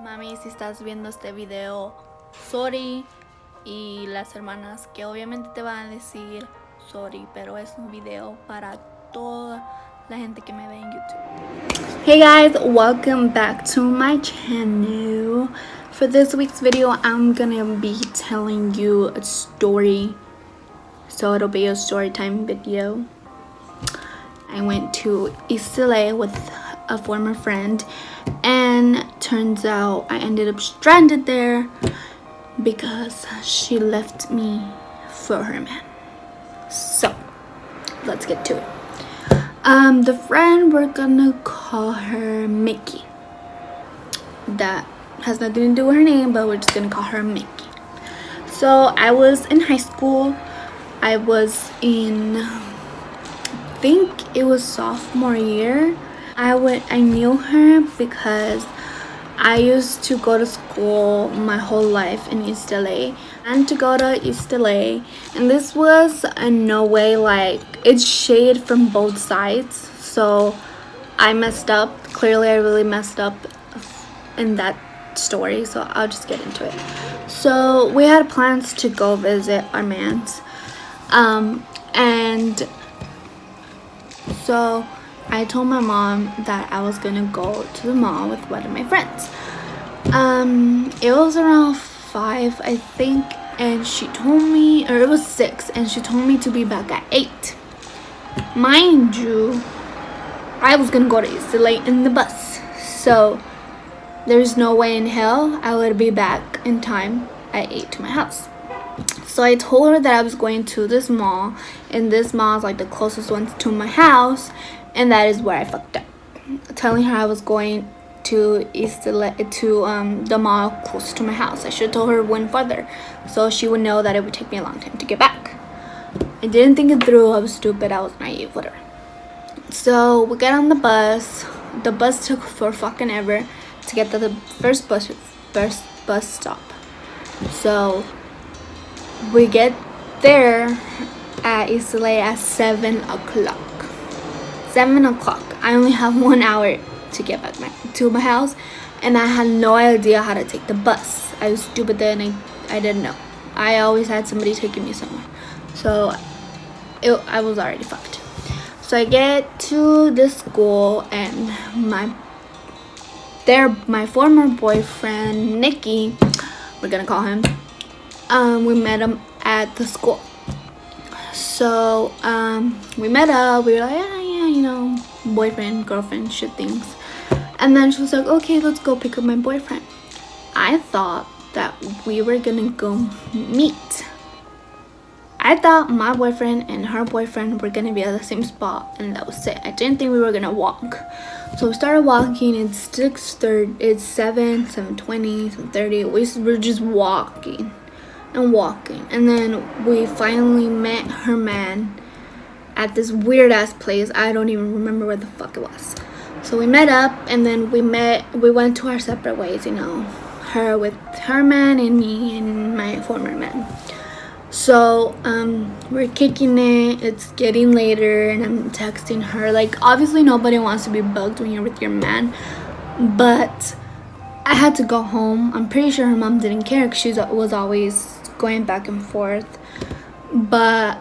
Mami, si estás viendo este video, sorry. Y las hermanas que obviamente te van a decir sorry, pero es un video para toda la gente que me ve en YouTube. Hey guys, welcome back to my channel. For this week's video, I'm gonna be telling you a story. So it'll be a story time video. I went to East LA with a former friend, and turns out I ended up stranded there because she left me for her man. So let's get to it. The friend, we're gonna call her Mickey. That has nothing to do with her name, but we're just gonna call her Mickey. So I was in high school. I was in, I think it was sophomore year. I knew her because I used to go to school my whole life in East LA, and to go to East LA, and this was in no way like it's shade from both sides. So I messed up. Clearly I really messed up in that story, so I'll just get into it. So we had plans to go visit our mans, and so I told my mom that I was gonna go to the mall with one of my friends. It was around 5, I think, and she told me, or it was 6, and she told me to be back at 8. Mind you, I was gonna go to East LA in the bus, so there's no way in hell I would be back in time at 8 to my house. So I told her that I was going to this mall, and this mall is like the closest one to my house, and that is where I fucked up. Telling her I was going to East LA, to the mall close to my house. I should have told her one further, so she would know that it would take me a long time to get back. I didn't think it through. I was stupid. I was naive. Whatever. So we get on the bus. The bus took for fucking ever to get to the first bus stop. So we get there at East LA at 7 o'clock. 7 o'clock. I only have 1 hour to get back to my house, and I had no idea how to take the bus. I was stupid then, and I didn't know. I always had somebody taking me somewhere, so I was already fucked. So I get to this school, and my former boyfriend Nicky, we're gonna call him, we met him at the school. So we met up. We were like, yeah, you know, boyfriend, girlfriend, shit things. And then she was like, okay, let's go pick up my boyfriend. I thought that we were gonna go meet. I thought my boyfriend and her boyfriend were gonna be at the same spot, and that was it. I didn't think we were gonna walk. So we started walking. It's 6:30. It's 7:20, 7:30. We're just walking and walking, and then we finally met her man at this weird ass place. I don't even remember where the fuck it was. So we met up, and then we went to our separate ways, you know, her with her man and me and my former man. So we're kicking it. It's getting later, and I'm texting her. Like, obviously nobody wants to be bugged when you're with your man, but I had to go home. I'm pretty sure her mom didn't care because she was always going back and forth. But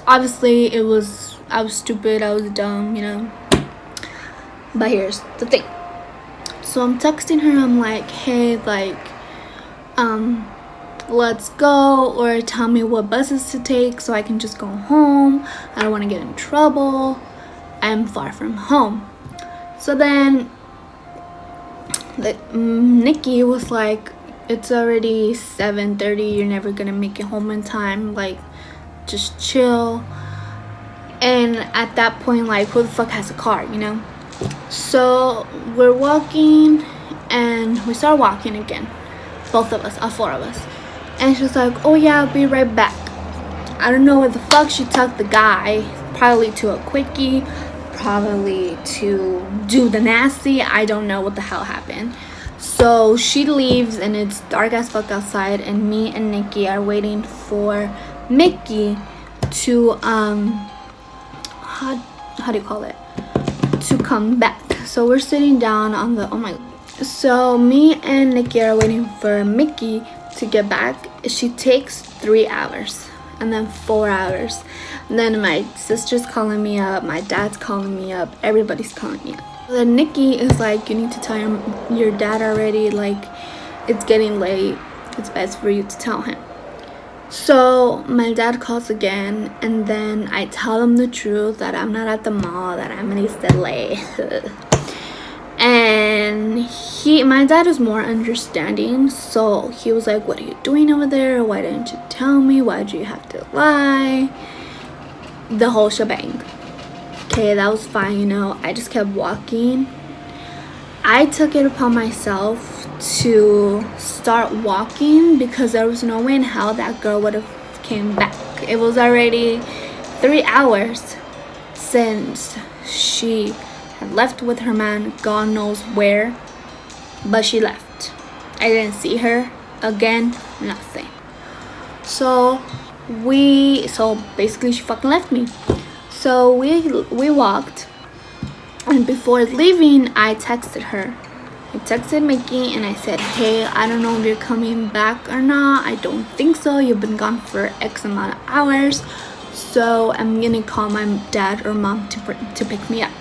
obviously I was stupid. I was dumb, you know. But here's the thing. So I'm texting her. I'm like, hey, like, let's go, or tell me what buses to take so I can just go home. I don't want to get in trouble. I'm far from home. So then Nikki was like, it's already 7:30. You're never gonna make it home in time. Like, just chill. And at that point, like, who the fuck has a car, you know? So we're walking, and we start walking again. Both of us, all 4 of us. And she's like, oh yeah, I'll be right back. I don't know where the fuck she took the guy. Probably to a quickie. Probably to do the nasty. I don't know what the hell happened. So she leaves, and it's dark as fuck outside, and me and Nikki are waiting for Mickey to how do you call it, to come back. So we're sitting down on the, oh my, So me and Nikki are waiting for Mickey to get back. She takes 3 hours and then 4 hours. And then my sister's calling me up, my dad's calling me up, everybody's calling me up. Then Nikki is like, you need to tell your dad already, like it's getting late, it's best for you to tell him. So my dad calls again, and then I tell him the truth that I'm not at the mall, that I'm in East LA. And my dad is more understanding, so he was like, what are you doing over there? Why didn't you tell me? Why did you have to lie? The whole shebang. Okay, that was fine, you know. I just kept walking. I took it upon myself to start walking because there was no way in hell that girl would have came back. It was already 3 hours since she had left with her man, God knows where, but she left. I didn't see her again, nothing. So basically she fucking left me. So we walked, and before leaving I texted her. I texted Mickey and I said, hey, I don't know if you're coming back or not. I don't think so. You've been gone for X amount of hours, so I'm gonna call my dad or mom to pick me up.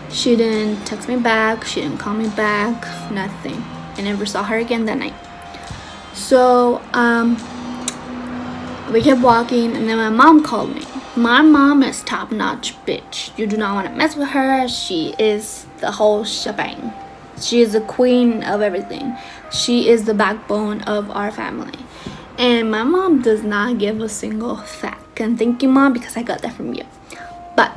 She didn't text me back, she didn't call me back, nothing. I never saw her again that night. So we kept walking, and then my mom called me. My mom is top-notch bitch. You do not want to mess with her. She is the whole shebang. She is the queen of everything. She is the backbone of our family. And my mom does not give a single fuck. And thank you, Mom, because I got that from you. But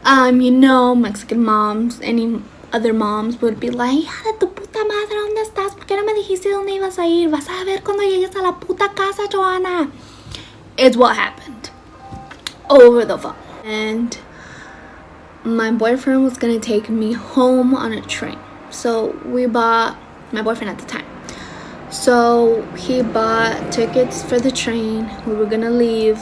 you know, Mexican moms, any other moms would be like, hija de tu puta madre, ¿dónde estás? ¿Por qué no me dijiste dónde ibas a ir? Vas a ver cuando llegues a la puta casa, Joanna. It's what happened over the phone. And my boyfriend was gonna take me home on a train. So my boyfriend at the time. So he bought tickets for the train. We were gonna leave.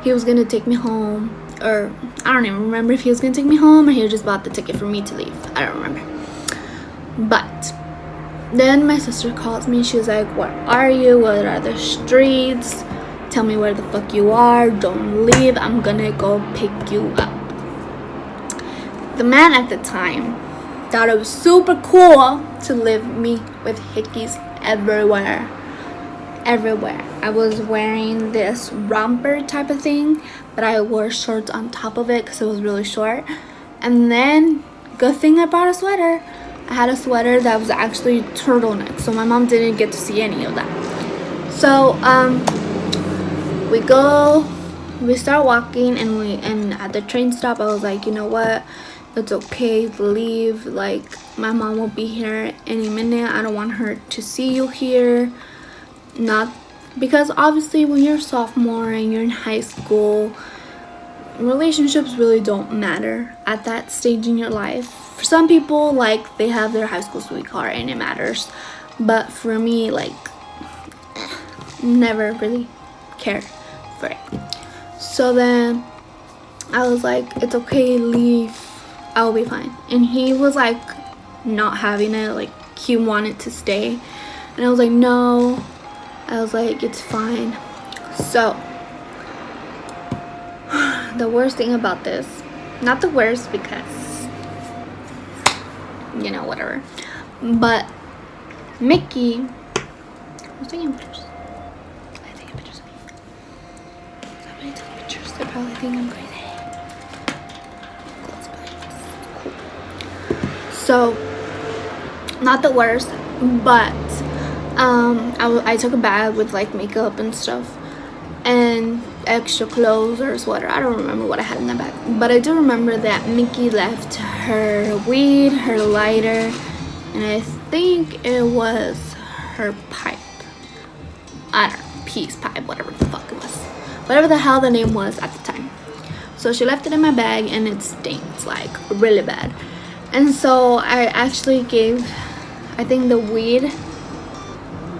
He was gonna take me home, or I don't even remember if he was gonna take me home or he just bought the ticket for me to leave. I don't remember. But then my sister calls me. She's like, where are you? What are the streets? Tell me where the fuck you are. Don't leave. I'm gonna go pick you up. The man at the time thought it was super cool to leave me with hickeys everywhere. I was wearing this romper type of thing, but I wore shorts on top of it because it was really short. And then, good thing I brought a sweater. I had a sweater that was actually turtleneck, so my mom didn't get to see any of that. So we start walking, and at the train stop I was like, you know what, it's okay to leave, like my mom will be here any minute. I don't want her to see you here. Not because obviously when you're a sophomore and you're in high school, relationships really don't matter at that stage in your life. For some people, like, they have their high school sweetheart and it matters, but for me, like, never really cared for it. So then I was like, it's okay, leave, I'll be fine. And he was like not having it, like he wanted to stay, and I was like, no. I was like, it's fine. So the worst thing about this, not the worst because, you know, whatever, but Mickey was taking pictures. I'm taking pictures of me. Somebody took pictures. They probably think I'm crazy. Close by. Cool. So, not the worst, but I took a bag with like makeup and stuff and extra clothes or a sweater. I don't remember what I had in that bag, but I do remember that Mickey left her weed, her lighter, and I think it was her pipe. I don't know, peace pipe, whatever the fuck it was, whatever the hell the name was at the time. So she left it in my bag and it stinks like really bad. And so I actually gave, I think, the weed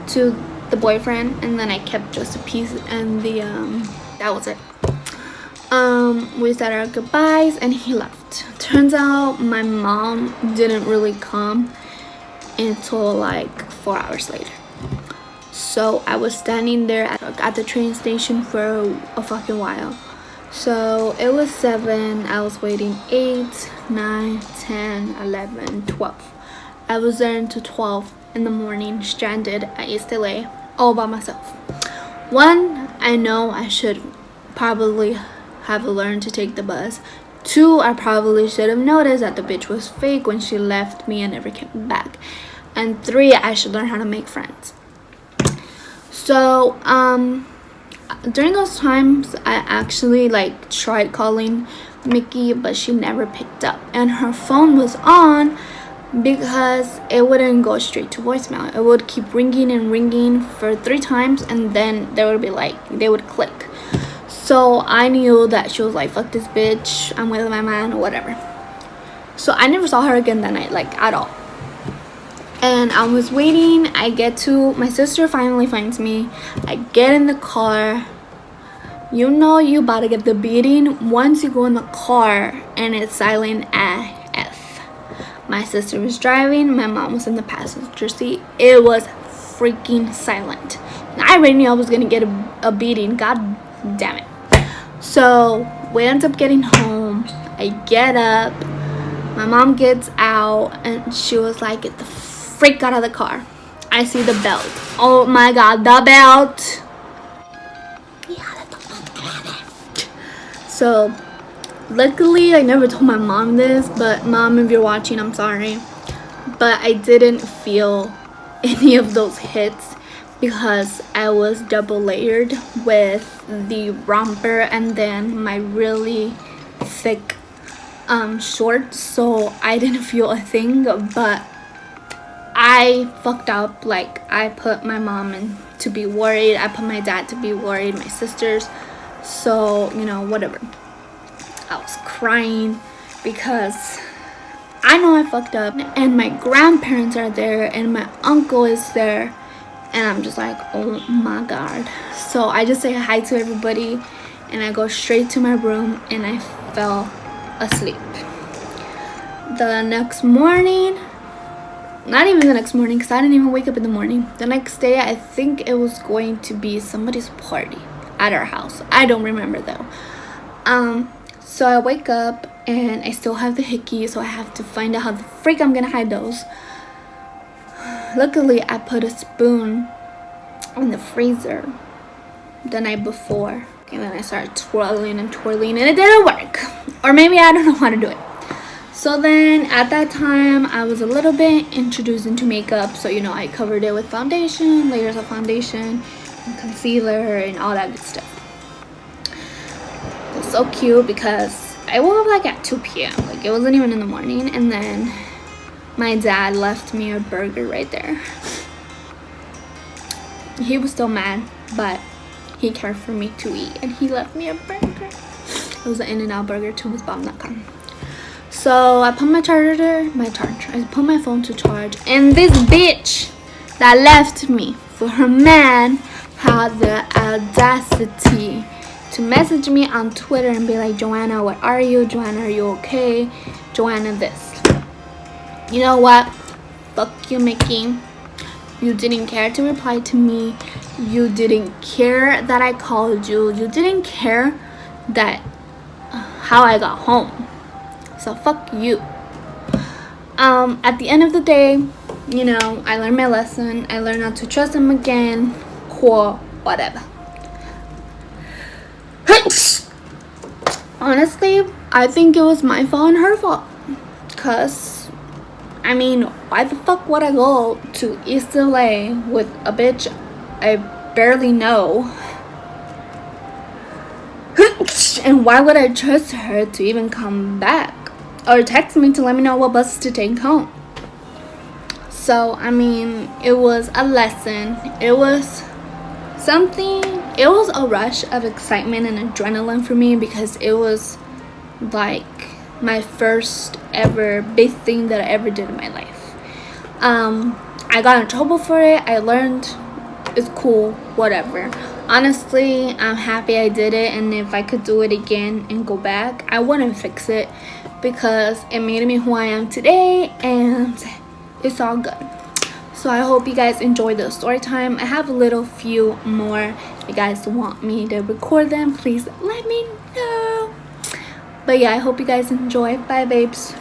to the boyfriend, and then I kept just a piece, and that was it. We said our goodbyes and he left. Turns out my mom didn't really come, until like 4 hours later. So I was standing there at the train station for a fucking while. So it was 7, I was waiting 8, 9, 10, 11, 12. I was there until 12 in the morning, stranded at East LA, all by myself. One, I know I should probably have learned to take the bus. 2, I probably should have noticed that the bitch was fake when she left me and never came back. And 3, I should learn how to make friends. So during those times, I actually like tried calling Mickey, but she never picked up, and her phone was on because it wouldn't go straight to voicemail. It would keep ringing and ringing for 3 times, and then there would be like, they would click. So I knew that she was like, fuck this bitch, I'm with my man, or whatever. So I never saw her again that night, like at all. And I was waiting. I get to, my sister finally finds me. I get in the car. You know you about to get the beating once you go in the car and it's silent AF. My sister was driving, my mom was in the passenger seat. It was freaking silent. I already knew I was gonna get a beating, god damn it. So we end up getting home. I get up, my mom gets out, and she was like, get the freak out of the car. I see the belt. Oh my god, the belt. So luckily I never told my mom this, but Mom, if you're watching, I'm sorry, but I didn't feel any of those hits because I was double layered with the romper and then my really thick shorts, so I didn't feel a thing. But I fucked up. Like, I put my mom in to be worried, I put my dad to be worried, my sisters, so you know, whatever. I was crying because I know I fucked up, and my grandparents are there and my uncle is there, and I'm just like, oh my god. So I just say hi to everybody and I go straight to my room and I fell asleep. The next morning, not even the next morning because I didn't even wake up in the morning. The next day, I think it was going to be somebody's party at our house. I don't remember though. So I wake up and I still have the hickey, so I have to find out how the freak I'm gonna hide those. Luckily, I put a spoon in the freezer the night before, and then I started twirling and twirling and it didn't work. Or maybe I don't know how to do it. So then at that time I was a little bit introduced into makeup, so you know, I covered it with foundation, layers of foundation and concealer and all that good stuff. It was so cute because I woke up like at 2 p.m. like it wasn't even in the morning, and then my dad left me a burger right there. He was still mad, but he cared for me to eat and he left me a burger. It was an In-N-Out burger, tubasbomb.com. So I put I put my phone to charge, and this bitch that left me for her man had the audacity to message me on Twitter and be like, Joanna, where are you? Joanna, are you okay? Joanna, this. You know what? Fuck you, Mickey. You didn't care to reply to me. You didn't care that I called you. You didn't care that how I got home. So fuck you. At the end of the day, you know, I learned my lesson. I learned not to trust him again. Cool, whatever. Honestly, I think it was my fault and her fault. Cause, I mean, why the fuck would I go to East LA with a bitch I barely know? And why would I trust her to even come back or text me to let me know what bus to take home? So I mean, it was a lesson. It was something. It was a rush of excitement and adrenaline for me because it was like my first ever big thing that I ever did in my life. I got in trouble for it. I learned. It's cool, whatever. Honestly, I'm happy I did it, and if I could do it again and go back, I wouldn't fix it because it made me who I am today, and it's all good. So I hope you guys enjoy the story time. I have a little few more. If you guys want me to record them, please let me know. But yeah, I hope you guys enjoy. Bye, babes.